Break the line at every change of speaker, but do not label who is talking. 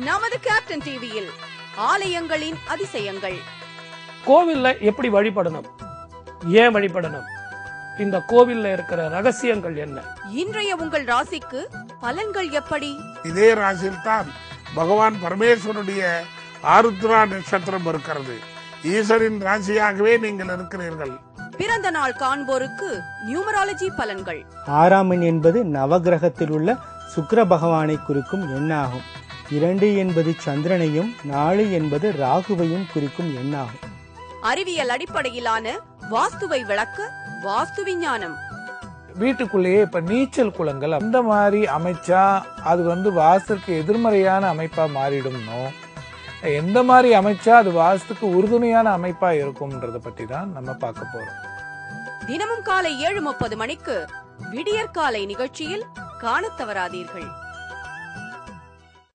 நமது கேப்டன் டிவியில் ஆலயங்களின் அதிசயங்கள்.
கோவில்ல எப்படி வழிபடணும், ஏன் வழிபடணும், இந்த கோவில்ல இருக்கிற ரகசியங்கள் என்ன?
இன்றைய உங்கள் ராசிக்கு பலன்கள் எப்படி?
இதே ராசியில் தான் பகவான் பரமேஸ்வருடைய ஆருத்ரா நட்சத்திரம் இருக்கிறது. ஈஸ்வரின் ராசியாகவே நீங்கள் இருக்கிறீர்கள்.
பிறந்த நாள் காண்போருக்கு நியூமராலஜி பலன்கள்.
6ஆம் எண் என்பது நவகிரகத்தில் உள்ள சுக்கிர பகவானை குறிக்கும் எண்ணாகும். 2 என்பது சந்திரனையும் 4 என்பது ராகுவையும் குறிக்கும் எண்ணாகும்.
அறிவியல் அடிப்படையிலான வாஸ்துவை விளக்க வாஸ்து விஞ்ஞானம்.
வீட்டுக்குள்ளேயே இப்ப நீச்சல் குளங்கள் அந்த மாதிரி அமைச்சா அது வாஸ்துக்கு எதிர்மறையான அமைப்பா மாறிடும்னோ, எந்த மாதிரி அமைச்சா அது வாஸ்துக்கு உறுதுணையான அமைப்பா இருக்கும்ன்றத பத்தி தான் நம்ம பார்க்க போறோம்.
தினமும் காலை 7:30 மணிக்கு விடியற்காலை நிகழ்ச்சியில் காணத் தவறாதீர்கள்.